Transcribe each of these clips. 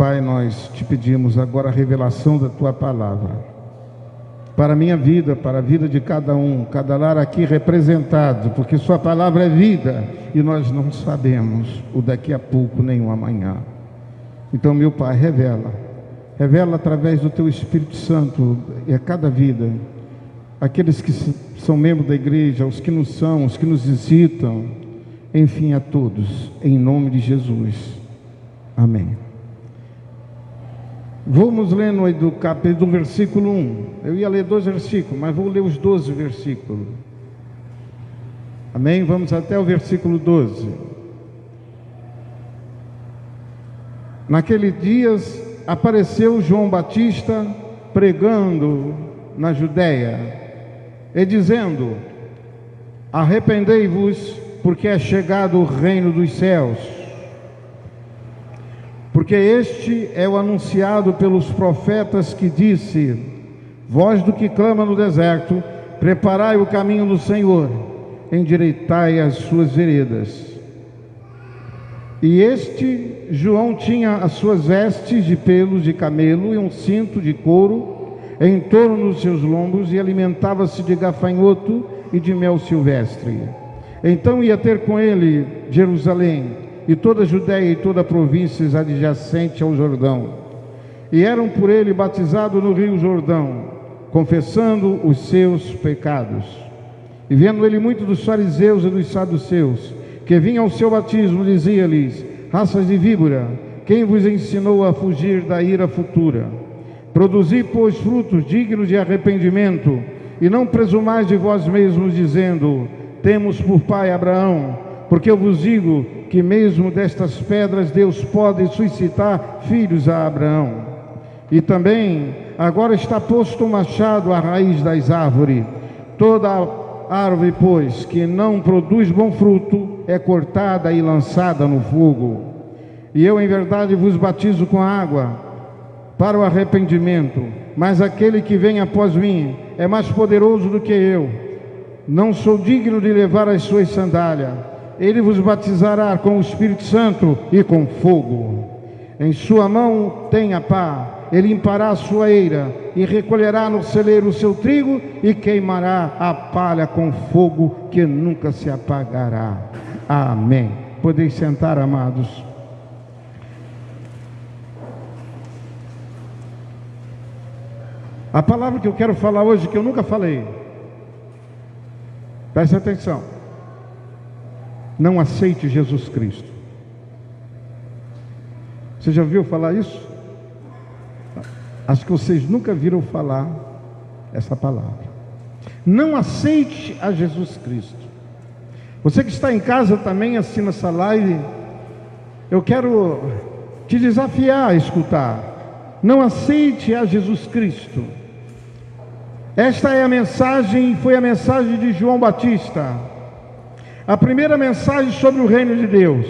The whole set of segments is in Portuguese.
Pai, nós te pedimos agora a revelação da Tua Palavra, para a minha vida, para a vida de cada um, cada lar aqui representado, porque Sua Palavra é vida, e nós não sabemos o daqui a pouco, nem o amanhã. Então, meu Pai, revela através do Teu Espírito Santo, e a cada vida, aqueles que são membros da igreja, os que não são, os que nos visitam, enfim, a todos, em nome de Jesus. Amém. Vamos lendo aí do versículo 1. Eu ia ler 2 versículos, mas vou ler os 12 versículos. Amém? Vamos até o versículo 12. Naqueles dias apareceu João Batista pregando na Judéia e dizendo: arrependei-vos, porque é chegado o reino dos céus. Porque este é o anunciado pelos profetas que disse: voz do que clama no deserto, preparai o caminho do Senhor, endireitai as suas veredas. E este João tinha as suas vestes de pelos de camelo e um cinto de couro em torno dos seus lombos, e alimentava-se de gafanhoto e de mel silvestre. Então ia ter com ele Jerusalém e toda a Judéia e toda a província adjacente ao Jordão, e eram por ele batizados no rio Jordão, confessando os seus pecados. E vendo ele muito dos fariseus e dos saduceus, que vinham ao seu batismo, dizia-lhes: raças de víbora, quem vos ensinou a fugir da ira futura? Produzi, pois, frutos dignos de arrependimento, e não presumais de vós mesmos, dizendo: temos por pai Abraão, porque eu vos digo que mesmo destas pedras Deus pode suscitar filhos a Abraão. E também agora está posto o machado à raiz das árvores. Toda árvore, pois, que não produz bom fruto, é cortada e lançada no fogo. E eu, em verdade, vos batizo com água para o arrependimento, mas aquele que vem após mim é mais poderoso do que eu. Não sou digno de levar as suas sandálias. Ele vos batizará com o Espírito Santo e com fogo. Em sua mão tem a pá, ele limpará a sua eira, e recolherá no celeiro o seu trigo, e queimará a palha com fogo que nunca se apagará. Amém. Podeis sentar, amados. A palavra que eu quero falar hoje, que eu nunca falei, preste atenção. Não aceite Jesus Cristo. Você já ouviu falar isso? Acho que vocês nunca viram falar essa palavra. Não aceite a Jesus Cristo. Você que está em casa também, assina essa live, eu quero te desafiar a escutar. Não aceite a Jesus Cristo. Esta é a mensagem, foi a mensagem de João Batista. A primeira mensagem sobre o reino de Deus.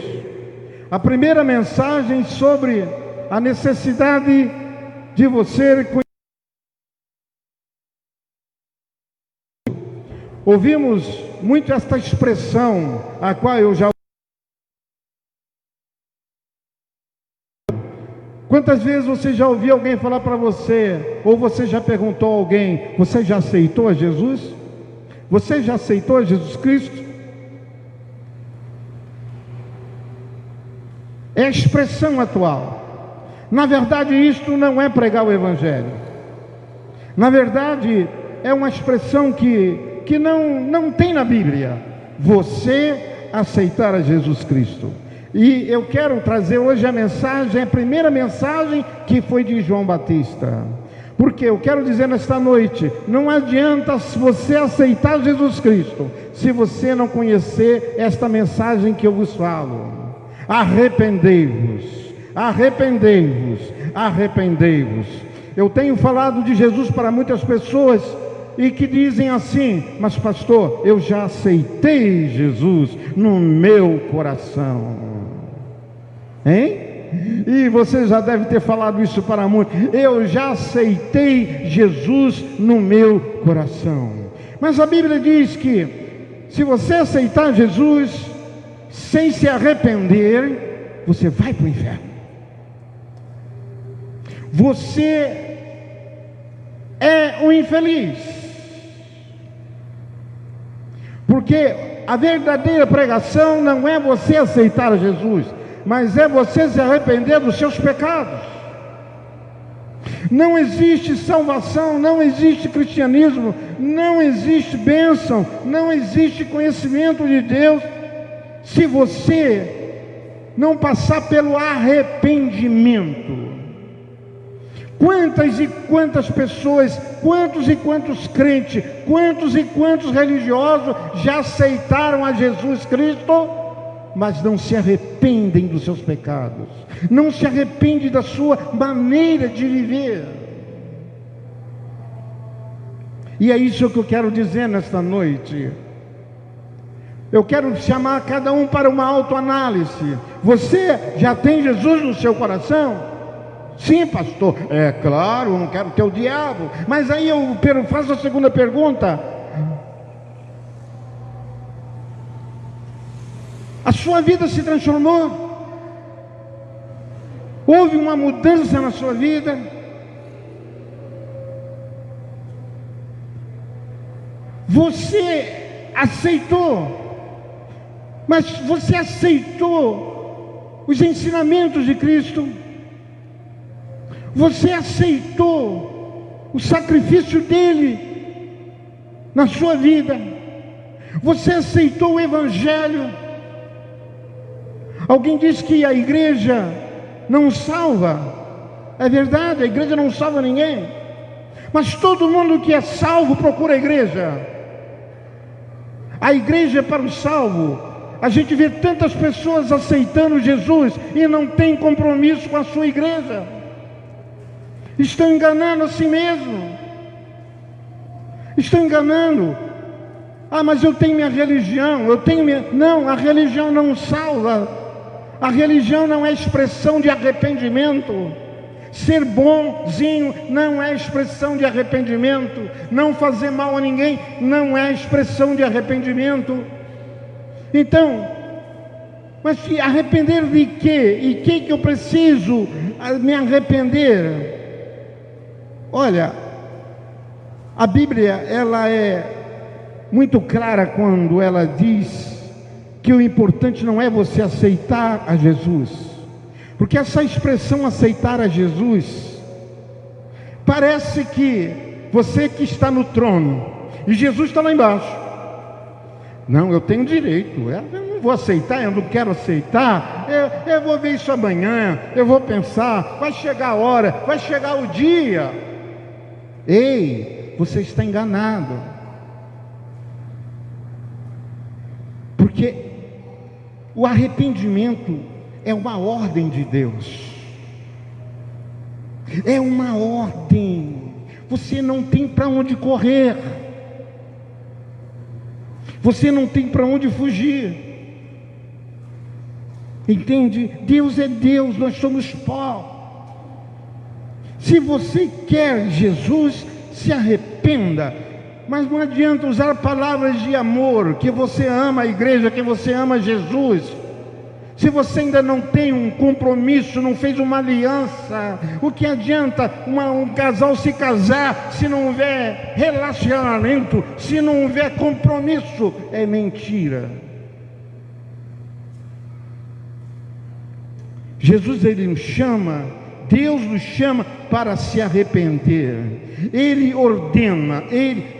A primeira mensagem sobre a necessidade de você conhecer. Ouvimos muito esta expressão, a qual eu já... Quantas vezes você já ouviu alguém falar para você, ou você já perguntou a alguém: você já aceitou a Jesus? Você já aceitou a Jesus Cristo? É a expressão atual. Na verdade, isto não é pregar o Evangelho. Na verdade, é uma expressão que não tem na Bíblia. Você aceitar a Jesus Cristo. E eu quero trazer hoje a mensagem, a primeira mensagem que foi de João Batista. Porque eu quero dizer nesta noite, não adianta você aceitar Jesus Cristo, se você não conhecer esta mensagem que eu vos falo. Arrependei-vos, arrependei-vos, arrependei-vos. Eu tenho falado de Jesus para muitas pessoas e que dizem assim: mas pastor, eu já aceitei Jesus no meu coração. Hein? E você já deve ter falado isso para muitos: eu já aceitei Jesus no meu coração. Mas a Bíblia diz que se você aceitar Jesus sem se arrepender, você vai para o inferno. você é um infeliz. Porque a verdadeira pregação não é você aceitar Jesus, mas é você se arrepender dos seus pecados. Não existe salvação, não existe cristianismo, não existe bênção, não existe conhecimento de Deus, se você não passar pelo arrependimento. Quantas e quantas pessoas, quantos e quantos crentes, quantos e quantos religiosos já aceitaram a Jesus Cristo, mas não se arrependem dos seus pecados, não se arrependem da sua maneira de viver. E é isso que eu quero dizer nesta noite. Eu quero chamar cada um para uma autoanálise. Você já tem Jesus no seu coração? Sim, pastor, é claro, eu não quero ter o diabo. Mas aí eu faço a segunda pergunta: a sua vida se transformou? Houve uma mudança na sua vida? Você aceitou, mas você aceitou os ensinamentos de Cristo? Você aceitou o sacrifício dele na sua vida? Você aceitou o Evangelho? Alguém diz que a igreja não salva. É verdade, a igreja não salva ninguém. Mas todo mundo que é salvo procura a igreja. A igreja é para o salvo. A gente vê tantas pessoas aceitando Jesus e não tem compromisso com a sua igreja. Estão enganando a si mesmo. Estão enganando. Ah, mas eu tenho minha religião, eu tenho minha... Não, a religião não salva. A religião não é expressão de arrependimento. Ser bonzinho não é expressão de arrependimento. Não fazer mal a ninguém não é expressão de arrependimento. Então, mas se arrepender de quê? E que eu preciso me arrepender? Olha, a Bíblia, ela é muito clara quando ela diz que o importante não é você aceitar a Jesus, porque essa expressão aceitar a Jesus, parece que você que está no trono, e Jesus está lá embaixo. Não, eu tenho direito, eu não vou aceitar, eu não quero aceitar, eu vou ver isso amanhã, eu vou pensar, vai chegar a hora, vai chegar o dia. Ei, você está enganado. Porque o arrependimento é uma ordem de Deus. É uma ordem. Você não tem para onde correr. Você não tem para onde fugir. Entende? Deus é Deus, nós somos pó. Se você quer Jesus, se arrependa. Mas não adianta usar palavras de amor, que você ama a igreja, que você ama Jesus, se você ainda não tem um compromisso, não fez uma aliança. O que adianta um casal se casar se não houver relacionamento, se não houver compromisso? É mentira. Jesus, ele nos chama, Deus nos chama para se arrepender. Ele ordena,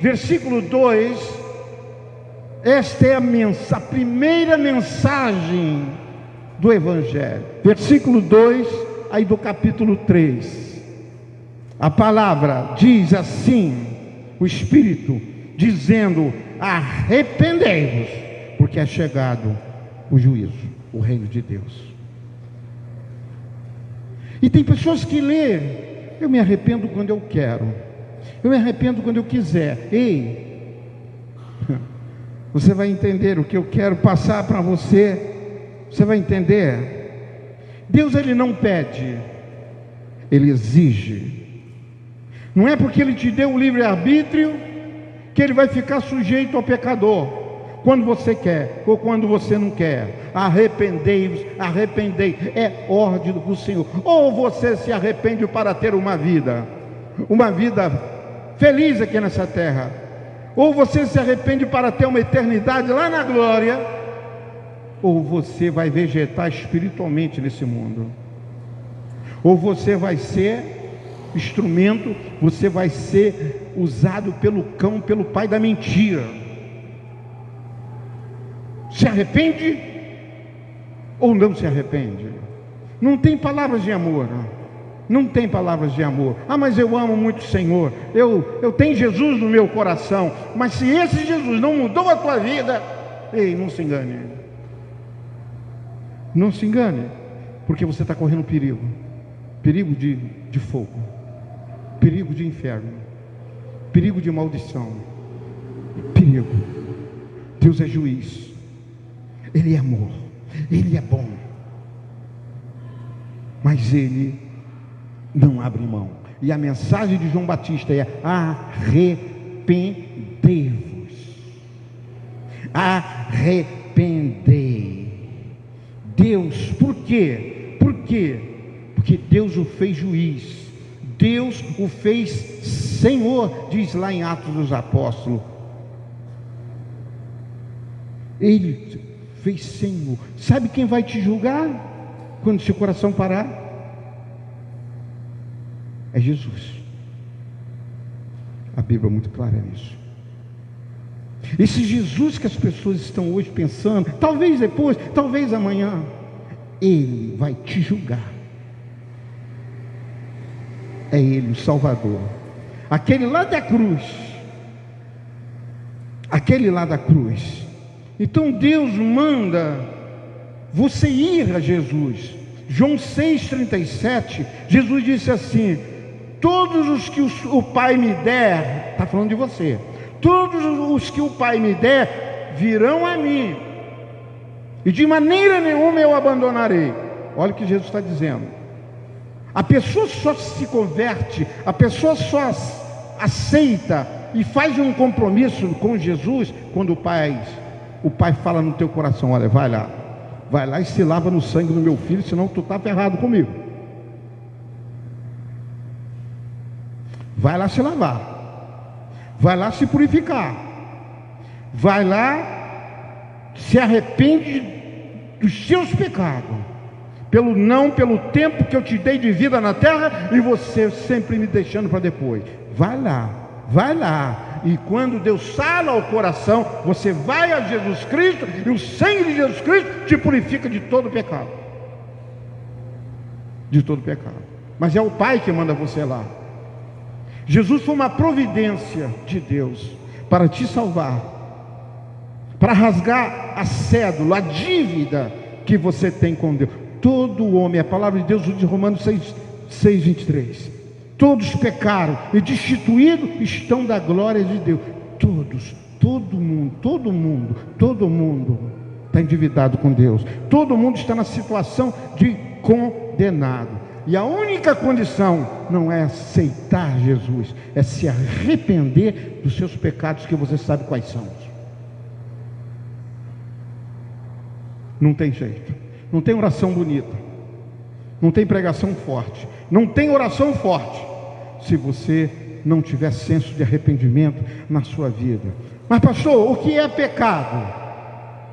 versículo 2, esta é a primeira mensagem do Evangelho. Versículo 2, aí do capítulo 3. A palavra diz assim, o Espírito dizendo: arrependei-vos, porque é chegado o juízo, o reino de Deus. E tem pessoas que lêem: eu me arrependo quando eu quero, eu me arrependo quando eu quiser. Ei, você vai entender o que eu quero passar para você. Você vai entender. Deus, ele não pede, ele exige. Não é porque ele te deu o livre-arbítrio que ele vai ficar sujeito ao pecador. quando você quer ou quando você não quer. Arrependei-vos, arrependei, é ordem do Senhor. Ou você se arrepende para ter uma vida feliz aqui nessa terra, ou você se arrepende para ter uma eternidade lá na glória, ou você vai vegetar espiritualmente nesse mundo, ou você vai ser instrumento, você vai ser usado pelo cão, pelo pai da mentira. Se arrepende ou não se arrepende? Não tem palavras de amor, não tem palavras de amor. Ah, mas eu amo muito o Senhor, eu tenho Jesus no meu coração. Mas se esse Jesus não mudou a tua vida, ei, não se engane, não se engane, porque você está correndo perigo de fogo, perigo de inferno, perigo de maldição, perigo. Deus é juiz, Ele é amor, Ele é bom, mas Ele não abre mão. E a mensagem de João Batista é: arrependei-vos, arrependei. Deus, por quê? Porque Deus o fez juiz, Deus o fez Senhor, diz lá em Atos dos Apóstolos. Ele fez Senhor. Sabe quem vai te julgar quando seu coração parar? É Jesus. A Bíblia é muito clara nisso. Esse Jesus que as pessoas estão hoje pensando, talvez depois, talvez amanhã, Ele vai te julgar. É Ele o Salvador, aquele lá da cruz, aquele lá da cruz. Então Deus manda você ir a Jesus. João 6,37, Jesus disse assim: todos os que o Pai me der, está falando de você, todos os que o Pai me der virão a mim, e de maneira nenhuma eu abandonarei. Olha o que Jesus está dizendo. A pessoa só se converte, a pessoa só aceita e faz um compromisso com Jesus quando o Pai fala no teu coração: olha, vai lá e se lava no sangue do meu filho, senão tu está ferrado comigo. Vai lá se lavar, vai lá se purificar, vai lá, se arrepende dos seus pecados, pelo tempo que eu te dei de vida na terra, e você sempre me deixando para depois. Vai lá, e quando Deus sala o coração, você vai a Jesus Cristo, e o sangue de Jesus Cristo te purifica de todo pecado, de todo pecado. Mas é o Pai que manda você lá. Jesus foi uma providência de Deus para te salvar, para rasgar a cédula, a dívida que você tem com Deus. Todo homem, a palavra de Deus diz em Romanos 6:23, todos pecaram e destituídos estão da glória de Deus. Todo mundo está endividado com Deus. Todo mundo está na situação de condenado. E a única condição não é aceitar Jesus, é se arrepender dos seus pecados, que você sabe quais são. Não tem jeito, não tem oração bonita, não tem pregação forte, não tem oração forte, se você não tiver senso de arrependimento na sua vida. Mas pastor, o que é pecado?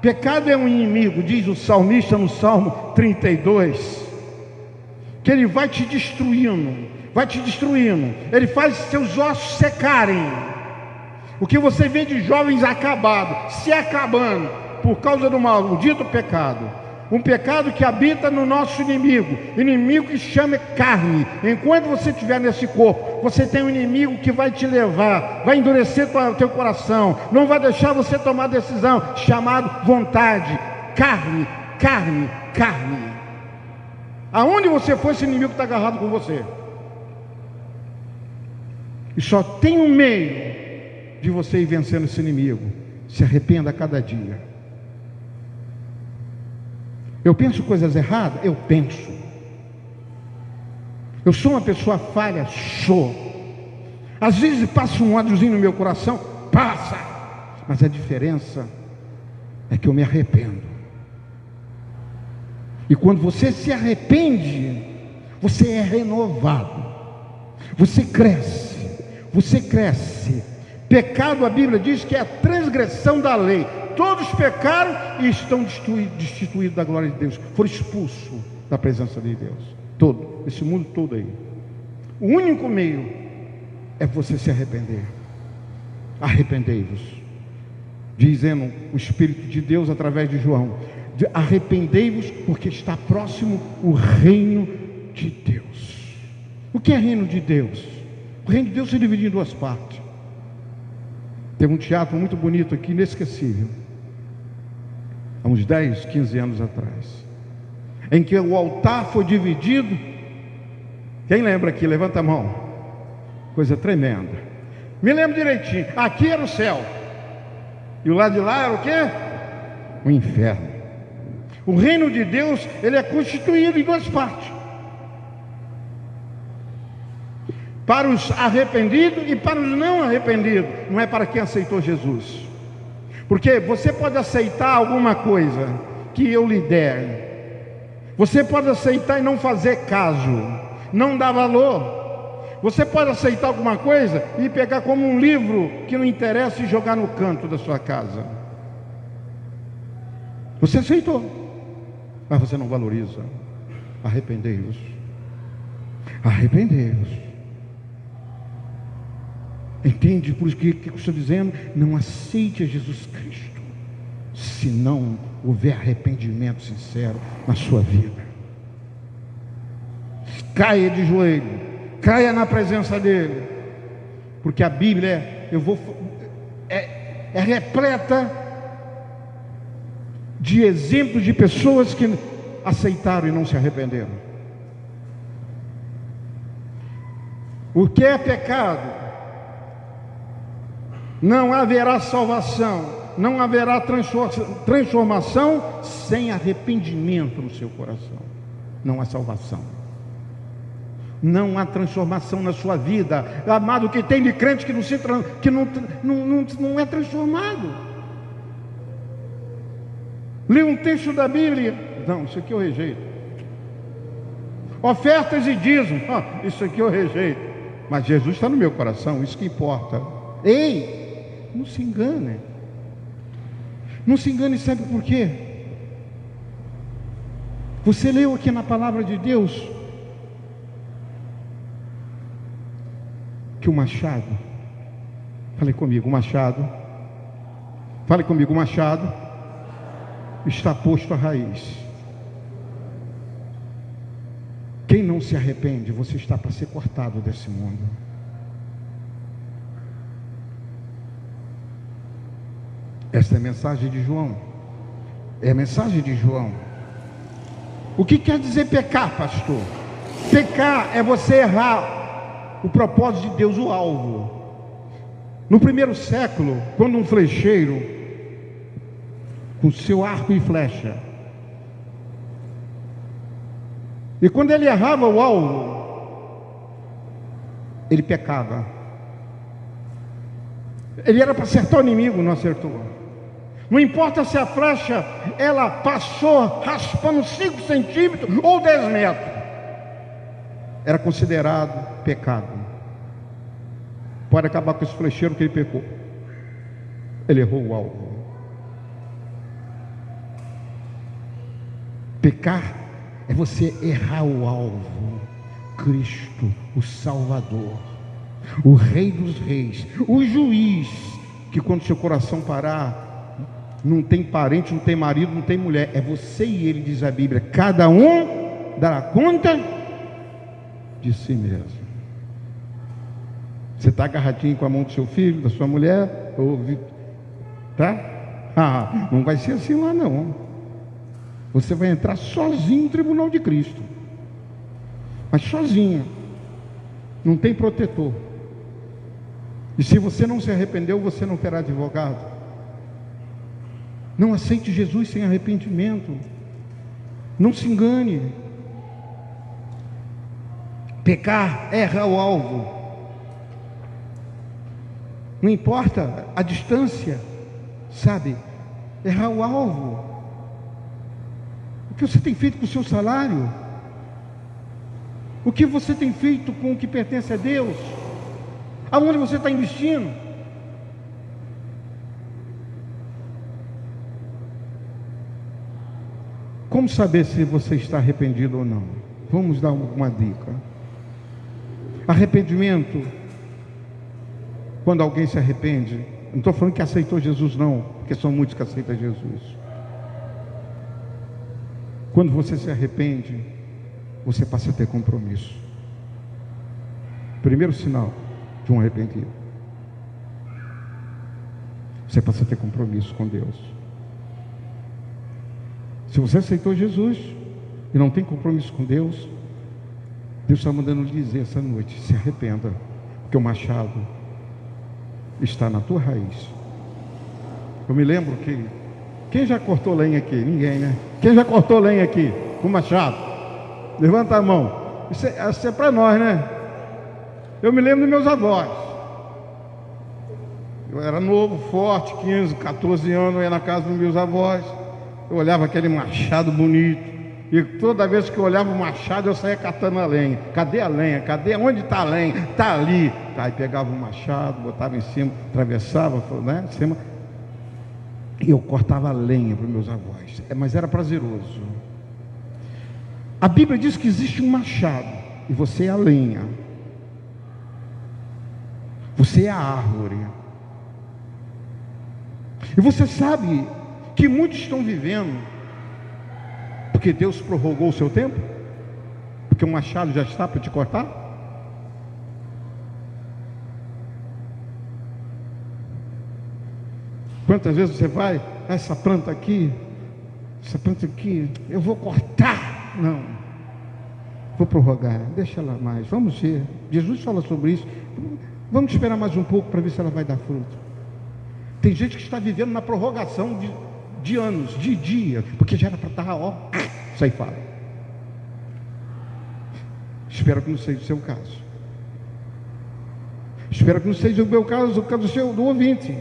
Pecado é um inimigo, diz o salmista no Salmo 32, que ele vai te destruindo, ele faz seus ossos secarem. O que você vê de jovens acabados, se acabando, por causa do maldito pecado. Um pecado que habita no nosso inimigo que chama carne. Enquanto você estiver nesse corpo, você tem um inimigo que vai te levar, vai endurecer o teu coração, não vai deixar você tomar decisão, chamado vontade, carne. Aonde você for, esse inimigo está agarrado com você. E só tem um meio de você ir vencendo esse inimigo: se arrependa a cada dia. Eu penso coisas erradas? Eu penso. Eu sou uma pessoa falha? Sou. Às vezes passa um ódiozinho no meu coração? Passa. Mas a diferença é que eu me arrependo. E quando você se arrepende, você é renovado, você cresce, você cresce. Pecado, a Bíblia diz que é a transgressão da lei. Todos pecaram e estão destituídos da glória de Deus, foram expulsos da presença de Deus. Todo, esse mundo todo aí. O único meio é você se arrepender. Arrependei-vos, dizendo o Espírito de Deus através de João: arrependei-vos, porque está próximo o reino de Deus. O que é reino de Deus? O reino de Deus se divide em duas partes. Teve um teatro muito bonito aqui, inesquecível, há uns 10, 15 anos atrás, em que o altar foi dividido. Quem lembra aqui? Levanta a mão. Coisa tremenda. Me lembro direitinho. Aqui era o céu, e o lado de lá era o quê? O inferno. O reino de Deus, ele é constituído em duas partes: para os arrependidos e para os não arrependidos. Não é para quem aceitou Jesus. Porque você pode aceitar alguma coisa que eu lhe der, você pode aceitar e não fazer caso, não dar valor. Você pode aceitar alguma coisa e pegar como um livro que não interessa e jogar no canto da sua casa. Você aceitou, mas você não valoriza. Arrependei-vos. Arrependei-vos. Entende? Por isso que eu estou dizendo: não aceite Jesus Cristo se não houver arrependimento sincero na sua vida. Caia de joelho, caia na presença dele, porque a Bíblia é repleta de exemplos de pessoas que aceitaram e não se arrependeram. O que é pecado? Não haverá salvação, não haverá transformação sem arrependimento no seu coração. Não há salvação, não há transformação na sua vida. Amado, que tem de crente que não é transformado. Lê um texto da Bíblia: não, isso aqui eu rejeito. Ofertas e dízimo: isso aqui eu rejeito. Mas Jesus está no meu coração, isso que importa. Ei, não se engane. Não se engane, sabe por quê? Você leu aqui na palavra de Deus que o machado, fale comigo, o machado, fale comigo, o machado está posto à raiz. Quem não se arrepende, você está para ser cortado desse mundo. Esta é a mensagem de João. É a mensagem de João. O que quer dizer pecar, pastor? Pecar é você errar o propósito de Deus, o alvo. No primeiro século, quando um flecheiro, com seu arco e flecha, e quando ele errava o alvo, ele pecava. Ele era para acertar o inimigo, não acertou. Não importa se a flecha ela passou raspando 5 centímetros ou 10 metros, era considerado pecado. Pode acabar com esse flecheiro que ele pecou. Ele errou o alvo. Pecar é você errar o alvo. Cristo, o Salvador, o Rei dos Reis, o Juiz, que quando seu coração parar, não tem parente, não tem marido, não tem mulher, é você e ele, diz a Bíblia. Cada um dará conta de si mesmo. Você está agarradinho com a mão do seu filho, da sua mulher, tá? Não vai ser assim lá não. Você vai entrar sozinho no tribunal de Cristo, mas sozinho, não tem protetor. E se você não se arrependeu, você não terá advogado. Não aceite Jesus sem arrependimento. Não se engane. Pecar erra o alvo. Não importa a distância, sabe? errar o alvo. O que você tem feito com o seu salário? O que você tem feito com o que pertence a Deus? Aonde você está investindo? Como saber se você está arrependido ou não? Vamos dar uma dica. Arrependimento, quando alguém se arrepende, não estou falando que aceitou Jesus não, porque são muitos que aceitam Jesus. Quando você se arrepende, você passa a ter compromisso. Primeiro sinal de um arrependido: você passa a ter compromisso com Deus. Se você aceitou Jesus e não tem compromisso com Deus, Deus está mandando lhe dizer essa noite: se arrependa, porque o machado está na tua raiz. Eu me lembro que... Quem já cortou lenha aqui? Ninguém, né? Quem já cortou lenha aqui com machado? Levanta a mão. Isso é para nós, né? Eu me lembro dos meus avós. Eu era novo, forte, 15, 14 anos, eu ia na casa dos meus avós. Eu olhava aquele machado bonito, e toda vez que eu olhava o machado, eu saía catando a lenha. Cadê a lenha? Cadê? Onde está a lenha? Está ali. Aí pegava o machado, botava em cima, atravessava, né, em cima, e eu cortava a lenha para os meus avós. Mas era prazeroso. A Bíblia diz que existe um machado, e você é a lenha. Você é a árvore. E você sabe que muitos estão vivendo porque Deus prorrogou o seu tempo, porque o machado já está para te cortar. Quantas vezes você vai, essa planta aqui, eu vou cortar. Não, vou prorrogar, deixa ela mais, vamos ver. Jesus fala sobre isso. Vamos esperar mais um pouco para ver se ela vai dar fruto. Tem gente que está vivendo na prorrogação de anos, de dias, porque já era para estar, ceifado. Espero que não seja o seu caso. Espero que não seja o meu caso, o caso do ouvinte.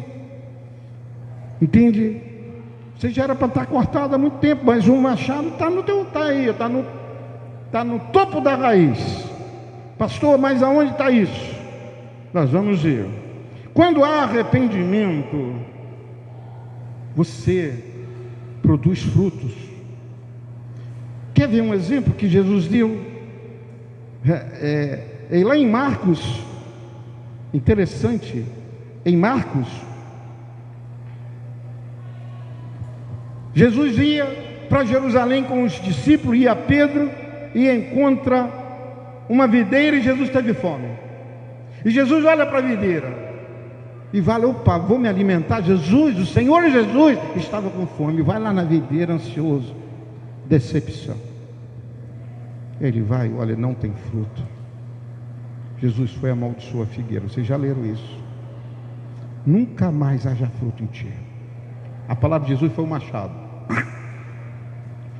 Entende? Você já era para estar cortado há muito tempo, mas o machado está no topo da raiz. Pastor, mas aonde está isso? Nós vamos ver. Quando há arrependimento, você produz frutos. Quer ver um exemplo que Jesus deu? Lá em Marcos, interessante, em Marcos, Jesus ia para Jerusalém com os discípulos, ia Pedro e encontra uma videira, e Jesus teve fome. E Jesus olha para a videira e fala: opa, vou me alimentar. Jesus, o Senhor Jesus, estava com fome. Vai lá na videira ansioso. Decepção. Ele vai, olha, não tem fruto. Jesus foi amaldiçoar a figueira. Vocês já leram isso? Nunca mais haja fruto em ti. A palavra de Jesus foi o machado.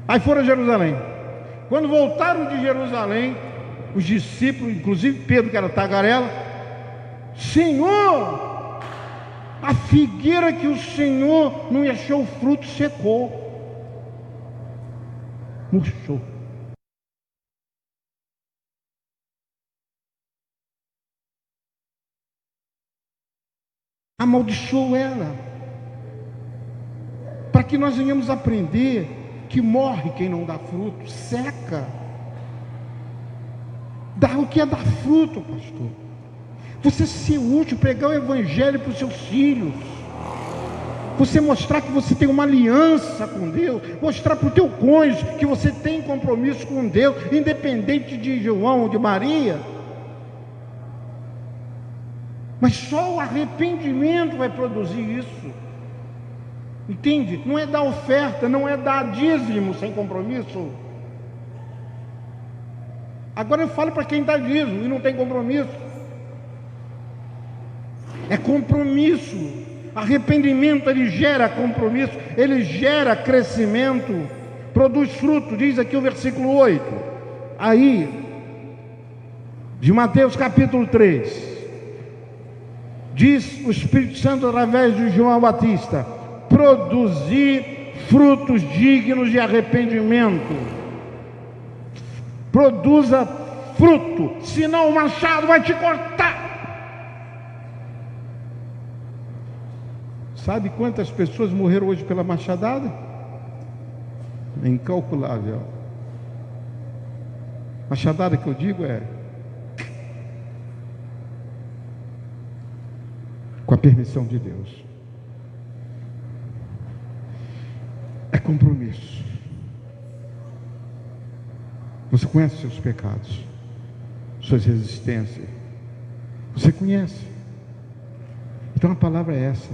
Aí foram a Jerusalém. Quando voltaram de Jerusalém, os discípulos, inclusive Pedro, que era tagarela: Senhor, a figueira que o Senhor não achou fruto secou, murchou. Amaldiçoou ela, para que nós venhamos aprender que morre quem não dá fruto, seca. Dá o que é dar fruto, pastor. Você ser útil, pregar o evangelho para os seus filhos, você mostrar que você tem uma aliança com Deus, mostrar para o teu cônjuge que você tem compromisso com Deus, independente de João ou de Maria. Mas só o arrependimento vai produzir isso. Entende? Não é dar oferta, não é dar dízimo sem compromisso. Agora eu falo para quem dá dízimo e não tem compromisso. É compromisso. Arrependimento, ele gera compromisso, ele gera crescimento, produz fruto. Diz aqui o versículo 8 aí de Mateus capítulo 3. Diz o Espírito Santo através de João Batista: produzir frutos dignos de arrependimento. Produza fruto, senão o machado vai te cortar. Sabe quantas pessoas morreram hoje pela machadada? É incalculável. Machadada que eu digo é com a permissão de Deus. É compromisso. Você conhece seus pecados, suas resistências. Você conhece. Então a palavra é essa: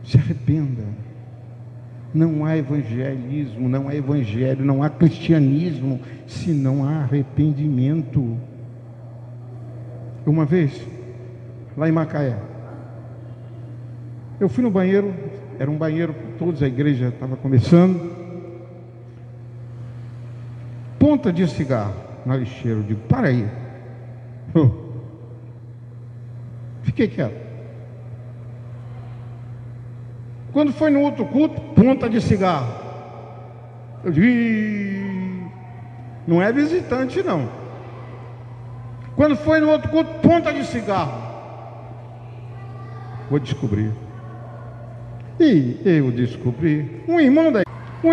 se arrependa. Não há evangelismo, não há evangelho, não há cristianismo se não há arrependimento. Uma vez, lá em Macaé, eu fui no banheiro, era um banheiro, todos, a igreja estava começando. Ponta de cigarro na lixeira. Eu digo, para aí. Fiquei quieto. Quando foi no outro culto, ponta de cigarro. Eu digo, não é visitante não. Quando foi no outro culto, ponta de cigarro. Vou descobrir. E eu descobri. Um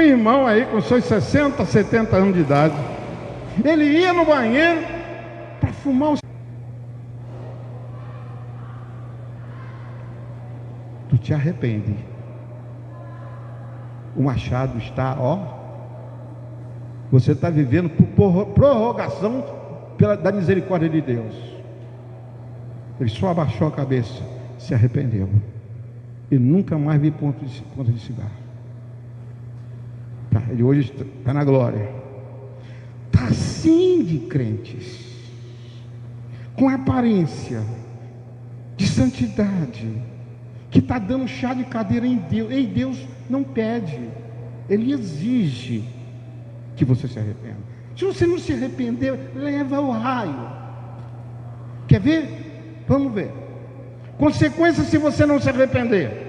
irmão aí com seus 60, 70 anos de idade, ele ia no banheiro para fumar o... Tu te arrepende. O machado está, você está vivendo por prorrogação da misericórdia de Deus. Ele só abaixou a cabeça, se arrependeu e nunca mais vi ponta de cigarro. Ele hoje está na glória. Está assim de crentes, com aparência de santidade, que está dando chá de cadeira em Deus. E Deus não pede, Ele exige que você se arrependa. Se você não se arrepender, leva o raio. Quer ver? Vamos ver. Consequência se você não se arrepender.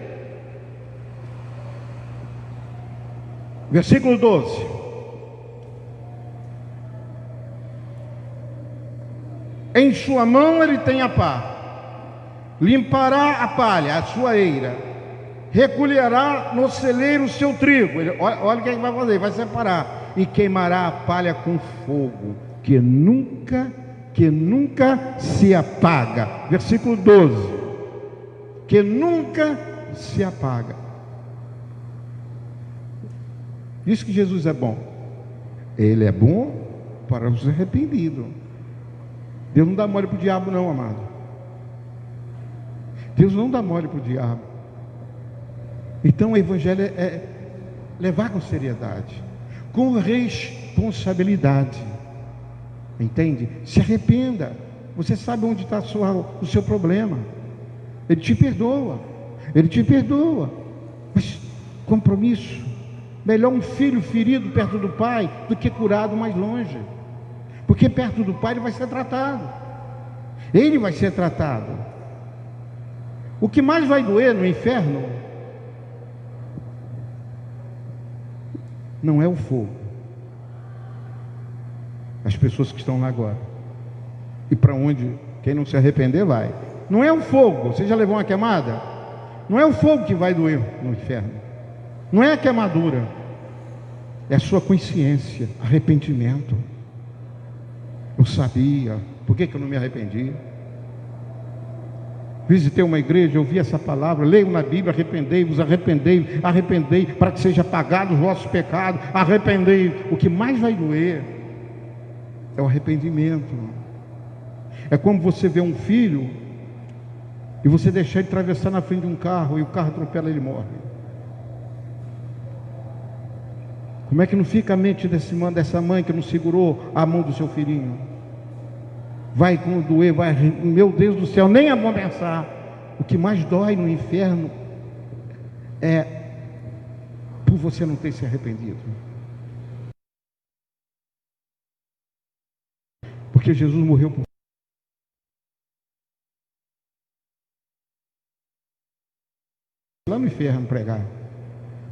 Versículo 12. Em sua mão ele tem a pá, limpará a palha, a sua eira, recolherá no celeiro o seu trigo. Olha o que ele vai fazer, vai separar e queimará a palha com fogo, que nunca se apaga. Versículo 12. Que nunca se apaga. Diz que Jesus é bom. Ele é bom para os arrependidos. Deus não dá mole para o diabo não, amado. Deus não dá mole para o diabo. Então o evangelho é levar com seriedade, com responsabilidade. Entende? Se arrependa. Você sabe onde está o seu problema. Ele te perdoa. Ele te perdoa. Mas compromisso. Melhor um filho ferido perto do pai do que curado mais longe. Porque perto do pai ele vai ser tratado. Ele vai ser tratado. O que mais vai doer no inferno não é o fogo. As pessoas que estão lá agora. E para onde quem não se arrepender vai. Não é o fogo. Você já levou uma queimada? Não é o fogo que vai doer no inferno. Não é a queimadura, é a sua consciência, arrependimento. Eu sabia, por que eu não me arrependi? Visitei uma igreja, ouvi essa palavra, leio na Bíblia, arrependei-vos, arrependei, para que seja apagado os vossos pecados, arrependei. O que mais vai doer é o arrependimento. É como você vê um filho e você deixar ele atravessar na frente de um carro e o carro atropela e ele morre. Como é que não fica a mente dessa mãe que não segurou a mão do seu filhinho? Vai com doer, vai, meu Deus do céu, nem é bom pensar. O que mais dói no inferno é por você não ter se arrependido. Porque Jesus morreu por lá no inferno pregar.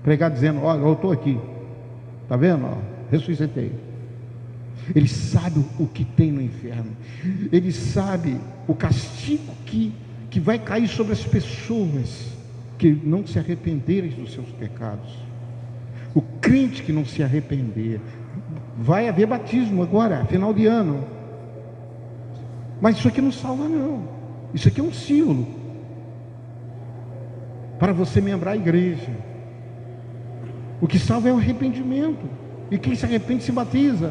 Pregar dizendo: olha, eu estou aqui, está vendo? Ó, ressuscitei. Ele sabe o que tem no inferno. Ele sabe o castigo que vai cair sobre as pessoas que não se arrependerem dos seus pecados. O crente que não se arrepender. Vai haver batismo agora, final de ano. Mas isso aqui não salva não. Isso aqui é um símbolo para você membrar a igreja. O que salva é o arrependimento. E quem se arrepende se batiza.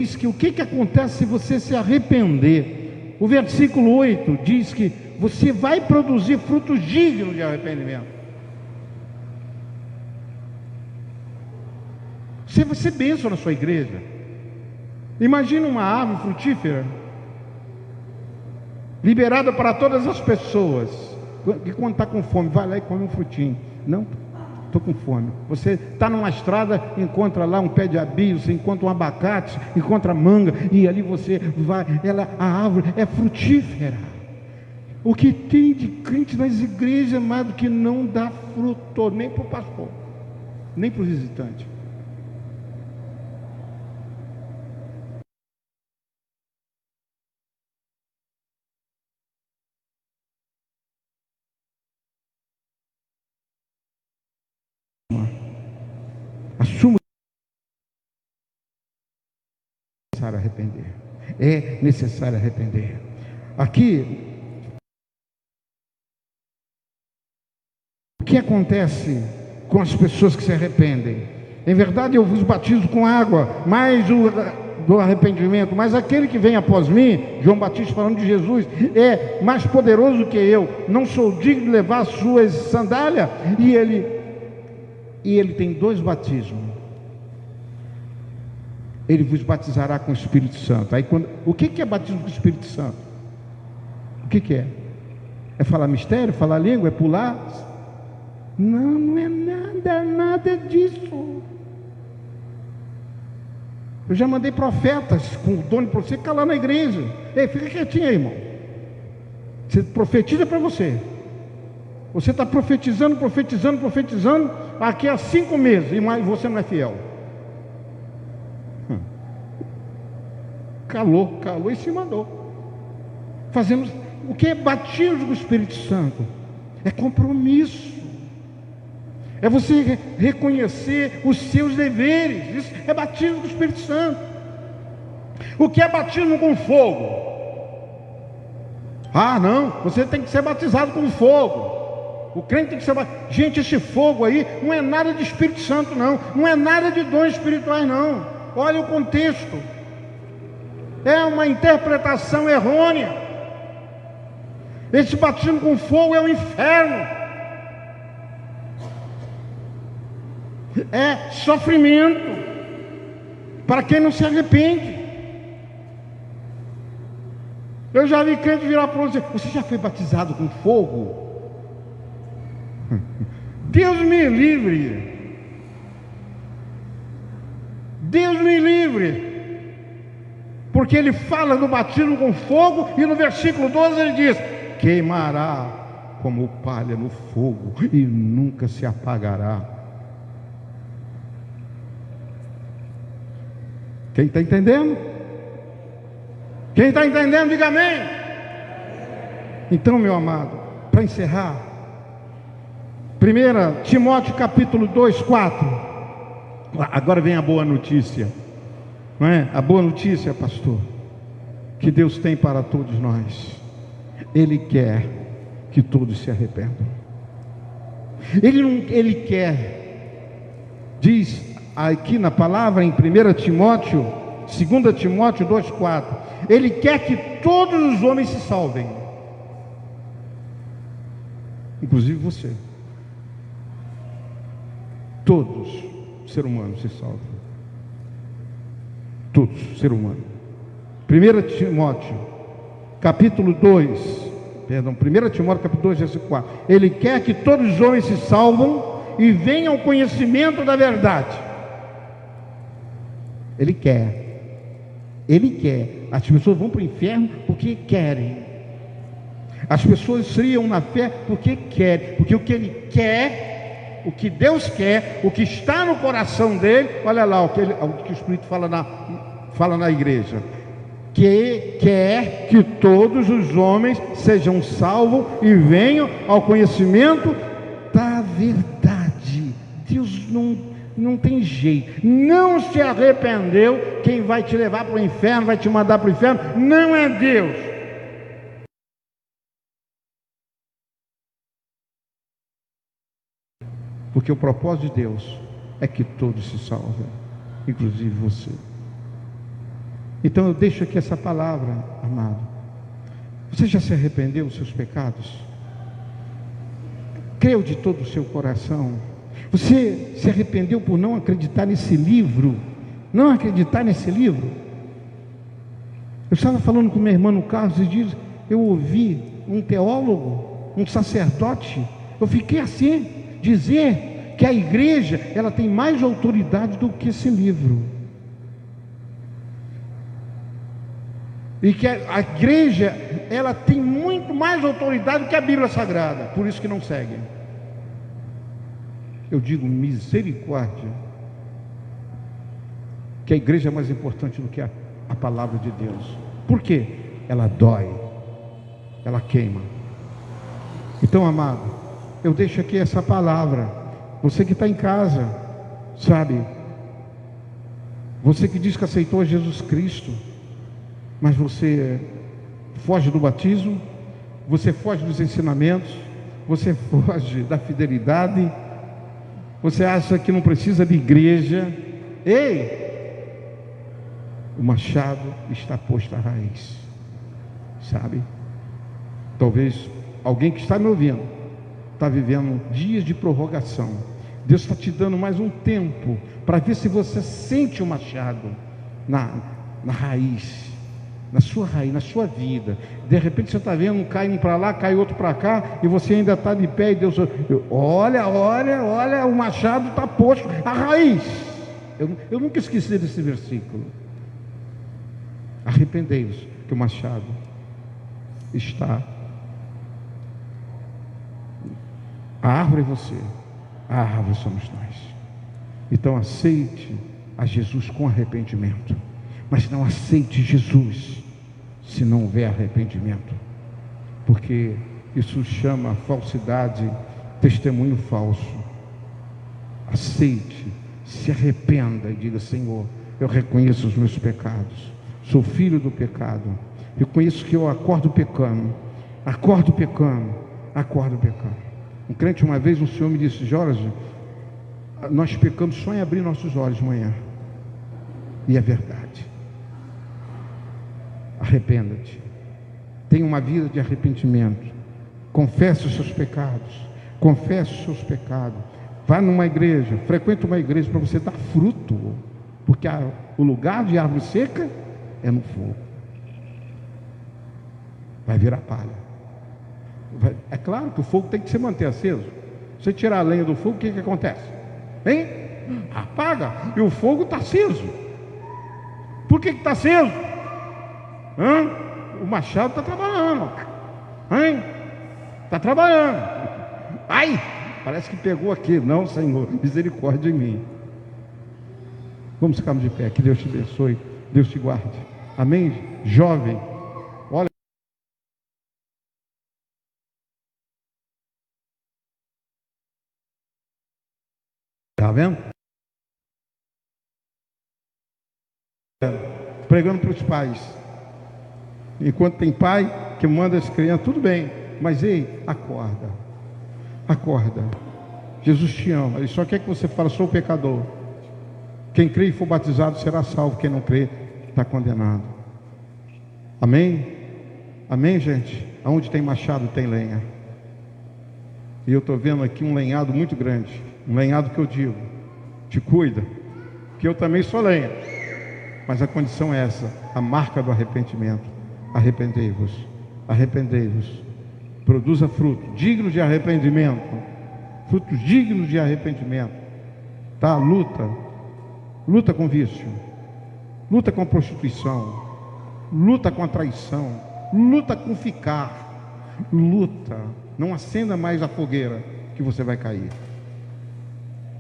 Diz que o que acontece se você se arrepender? O versículo 8 diz que você vai produzir frutos dignos de arrependimento. Você vai ser bênção na sua igreja. Imagina uma árvore frutífera liberada para todas as pessoas. E quando está com fome, vai lá e come um frutinho. Não, estou com fome. Você está numa estrada, encontra lá um pé de abelho, você encontra um abacate, encontra manga, e ali você vai, a árvore é frutífera. O que tem de crente nas igrejas, amado, que não dá fruto, nem para o pastor, nem para o visitante. Assuma. É necessário arrepender. É necessário arrepender. Aqui, o que acontece com as pessoas que se arrependem? Em verdade, eu vos batizo com água, mas do arrependimento, mas aquele que vem após mim, João Batista falando de Jesus, é mais poderoso que eu, não sou digno de levar as suas sandálias, e ele tem 2 batismos. Ele vos batizará com o Espírito Santo. Aí o que é batismo com o Espírito Santo? O que é? É falar mistério, falar língua, é pular? Não é nada disso. Eu já mandei profetas com o dom de profecia ficar lá na igreja. Ei, fica quietinho aí, irmão. Você profetiza para você. Você está profetizando. Aqui há 5 meses e mais você não é fiel. Calou e se mandou. Fazemos o que é batismo do Espírito Santo? É compromisso. É você reconhecer os seus deveres. Isso é batismo do Espírito Santo. O que é batismo com fogo? Ah, não, você tem que ser batizado com fogo. O crente tem que ser batizado. Gente, esse fogo aí não é nada de Espírito Santo, não. Não é nada de dons espirituais, não. Olha o contexto. É uma interpretação errônea. Esse batismo com fogo é o inferno. É sofrimento para quem não se arrepende. Eu já vi crente virar para você: você já foi batizado com fogo? Deus me livre. Deus me livre. Porque ele fala do batismo com fogo, e no versículo 12 ele diz: queimará como palha no fogo e nunca se apagará. Quem está entendendo? Quem está entendendo, diga amém. Então, meu amado, para encerrar, 1 Timóteo capítulo 2, 4. Agora vem a boa notícia. Não é? A boa notícia, pastor, que Deus tem para todos nós. Ele quer que todos se arrependam. Ele quer, diz aqui na palavra em 1 Timóteo, 2 Timóteo 2,4, Ele quer que todos os homens se salvem, inclusive você. Todos os seres humanos se salvem. Todos, ser humano. 1 Timóteo capítulo 2, 1 Timóteo capítulo 2, versículo 4. Ele quer que todos os homens se salvam e venham ao conhecimento da verdade. Ele quer. Ele quer. As pessoas vão para o inferno porque querem. As pessoas criam na fé porque querem. Porque o que ele quer, o que Deus quer, o que está no coração dele, olha lá o que o Espírito fala na igreja. Que quer que todos os homens sejam salvos e venham ao conhecimento da verdade. Deus não tem jeito. Não se arrependeu. Quem vai te levar para o inferno, vai te mandar para o inferno, não é Deus. Porque o propósito de Deus é que todos se salvem, inclusive você. Então eu deixo aqui essa palavra, amado. Você já se arrependeu dos seus pecados? Creu de todo o seu coração? Você se arrependeu por não acreditar nesse livro? Não acreditar nesse livro? Eu estava falando com minha irmã no carro esses dias, eu ouvi um teólogo, um sacerdote, eu fiquei assim, dizer que a igreja, ela tem mais autoridade do que esse livro. E que a igreja, ela tem muito mais autoridade do que a Bíblia Sagrada, por isso que não seguem. Eu digo misericórdia, que a igreja é mais importante do que a palavra de Deus. Por quê? Ela dói, ela queima. Então, amado, eu deixo aqui essa palavra. Você que está em casa, sabe, você que diz que aceitou Jesus Cristo, mas você foge do batismo, você foge dos ensinamentos, você foge da fidelidade, você acha que não precisa de igreja. Ei, o machado está posto à raiz, sabe? Talvez alguém que está me ouvindo está vivendo dias de prorrogação. Deus está te dando mais um tempo para ver se você sente o machado na raiz, na sua raiz, na sua vida. De repente você está vendo um cai um para lá, cai outro para cá, e você ainda está de pé, e Deus, olha, o machado está posto à raiz. Eu nunca esqueci desse versículo. Arrependei-vos, que o machado está. A árvore é você, a árvore somos nós. Então aceite a Jesus com arrependimento, mas não aceite Jesus se não houver arrependimento, porque isso chama falsidade, testemunho falso. Aceite, se arrependa e diga: Senhor, eu reconheço os meus pecados, sou filho do pecado, reconheço que eu acordo pecando. Um crente, uma vez, um senhor me disse: Jorge, nós pecamos só em abrir nossos olhos de manhã. E é verdade. Arrependa-te, tenha uma vida de arrependimento, confesse os seus pecados, vá numa igreja, frequente uma igreja para você dar fruto, porque o lugar de árvore seca é no fogo, vai virar palha. É claro que o fogo tem que se manter aceso. Você tirar a lenha do fogo, o que acontece? Hein? Apaga, e o fogo está aceso. Por que está aceso? O machado está trabalhando. Está trabalhando. Ai, parece que pegou aqui. Não, Senhor, misericórdia em mim. Vamos ficarmos de pé. Que Deus te abençoe, Deus te guarde. Amém? Jovem, olha. Está vendo? Pregando para os pais. Enquanto tem pai que manda as crianças, tudo bem, mas ei, acorda. Jesus te ama, ele só quer que você fale: sou pecador. Quem crê e for batizado será salvo, quem não crê está condenado. Amém? Amém, gente? Aonde tem machado tem lenha. E eu estou vendo aqui um lenhado muito grande, um lenhado que eu digo: te cuida, que eu também sou lenha. Mas a condição é essa, a marca do arrependimento. Arrependei-vos, produza fruto digno de arrependimento, frutos dignos de arrependimento, tá? Luta com vício, luta com a prostituição, luta com a traição, luta com ficar, luta. Não acenda mais a fogueira que você vai cair.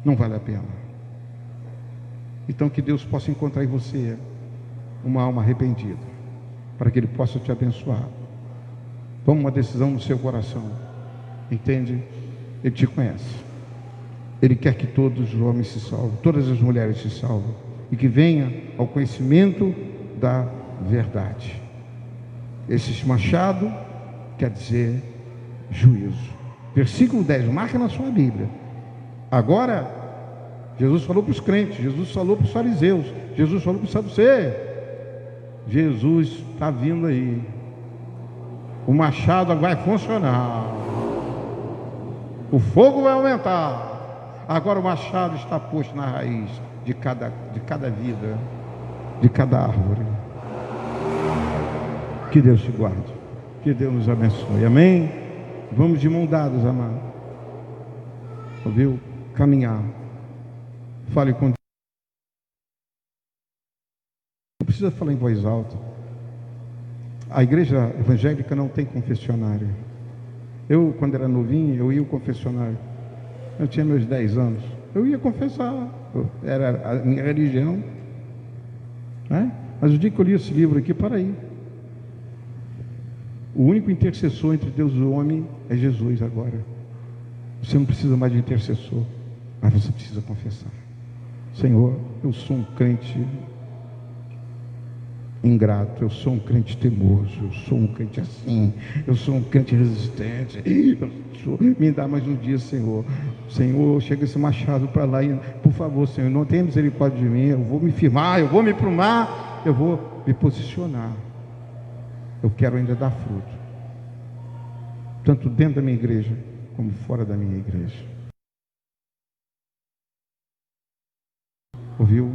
Não vale a pena. Então que Deus possa encontrar em você uma alma arrependida, para que Ele possa te abençoar. Toma uma decisão no seu coração. Entende? Ele te conhece. Ele quer que todos os homens se salvem, todas as mulheres se salvem, e que venha ao conhecimento da verdade. Esse machado quer dizer juízo. Versículo 10, marca na sua Bíblia. Agora, Jesus falou para os crentes, Jesus falou para os fariseus, Jesus falou para os saduceus. Jesus está vindo aí. O machado vai funcionar. O fogo vai aumentar. Agora o machado está posto na raiz de cada vida, de cada árvore. Que Deus te guarde. Que Deus nos abençoe. Amém? Vamos de mão dadas, amado. Ouviu? Caminhar. Fale com Deus. Não precisa falar em voz alta. A igreja evangélica não tem confessionário. Eu, quando era novinho, eu ia ao confessionário. Eu tinha meus 10 anos. Eu ia confessar. Era a minha religião. Né? Mas o dia que eu li esse livro aqui, para aí. O único intercessor entre Deus e o homem é Jesus agora. Você não precisa mais de intercessor, mas você precisa confessar. Senhor, eu sou um crente ingrato, eu sou um crente teimoso, eu sou um crente assim, eu sou um crente resistente. Me dá mais um dia, Senhor. Senhor, chega esse machado para lá e, por favor, Senhor, não tenha misericórdia de mim. Eu vou me firmar, eu vou me prumar, eu vou me posicionar. Eu quero ainda dar fruto, tanto dentro da minha igreja como fora da minha igreja. Ouviu?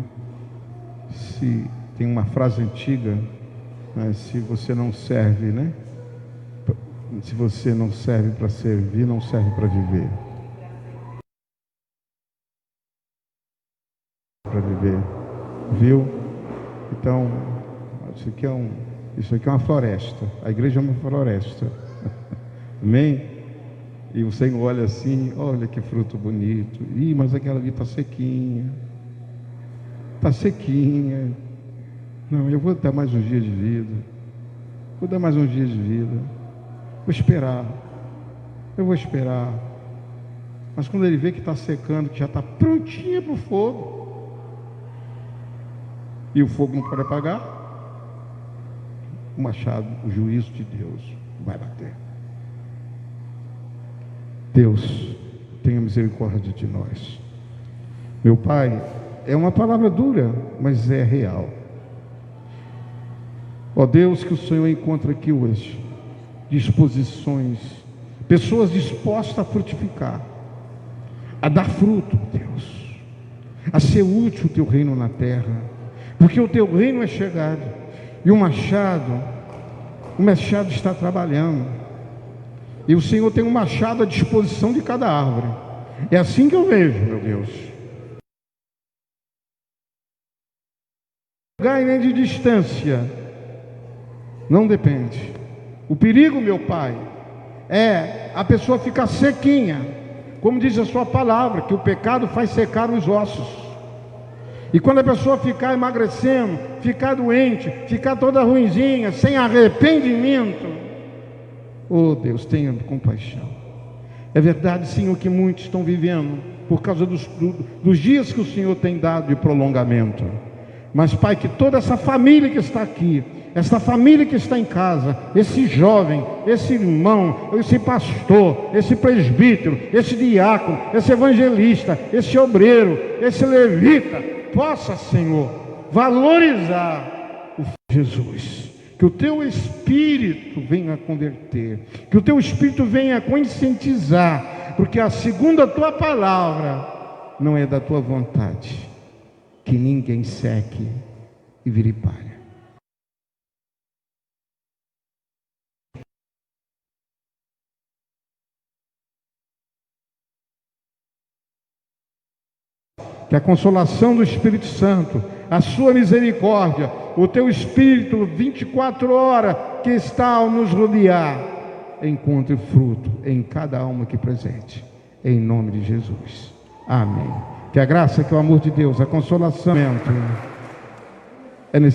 Se tem uma frase antiga, né? Se você não serve, né? Se você não serve para servir, não serve para viver. Para viver, viu? Então, isso aqui é uma floresta. A igreja é uma floresta. Amém? E o Senhor olha assim, olha que fruto bonito. Ih, mas aquela ali está sequinha. Está sequinha. Não, eu vou dar mais uns dias de vida. Vou dar mais uns dias de vida. Vou esperar. Eu vou esperar. Mas quando ele vê que está secando, que já está prontinha para o fogo, e o fogo não pode apagar, o machado, o juízo de Deus vai bater. Deus, tenha misericórdia de nós. Meu Pai, é uma palavra dura, mas é real. Ó Deus, que o Senhor encontra aqui hoje disposições, pessoas dispostas a frutificar, a dar fruto, Deus, a ser útil o teu reino na terra, porque o teu reino é chegado, e o machado está trabalhando, e o Senhor tem um machado à disposição de cada árvore. É assim que eu vejo, meu Deus. Lugar nem de distância não depende. O perigo, meu Pai, é a pessoa ficar sequinha, como diz a sua palavra, que o pecado faz secar os ossos. E quando a pessoa ficar emagrecendo, ficar doente, ficar toda ruinzinha, sem arrependimento, oh Deus, tenha compaixão. É verdade, Senhor, que muitos estão vivendo por causa dos dias que o Senhor tem dado de prolongamento. Mas, Pai, que toda essa família que está aqui, essa família que está em casa, esse jovem, esse irmão, esse pastor, esse presbítero, esse diácono, esse evangelista, esse obreiro, esse levita, possa, Senhor, valorizar o Jesus. Que o teu Espírito venha converter, que o teu Espírito venha conscientizar, porque a segunda tua palavra não é da tua vontade, que ninguém seque e vire palha. Que a consolação do Espírito Santo, a sua misericórdia, o teu Espírito 24 horas que está ao nos rodear, encontre fruto em cada alma aqui presente, em nome de Jesus. Amém. Que a graça, que o amor de Deus, a consolação é necessário.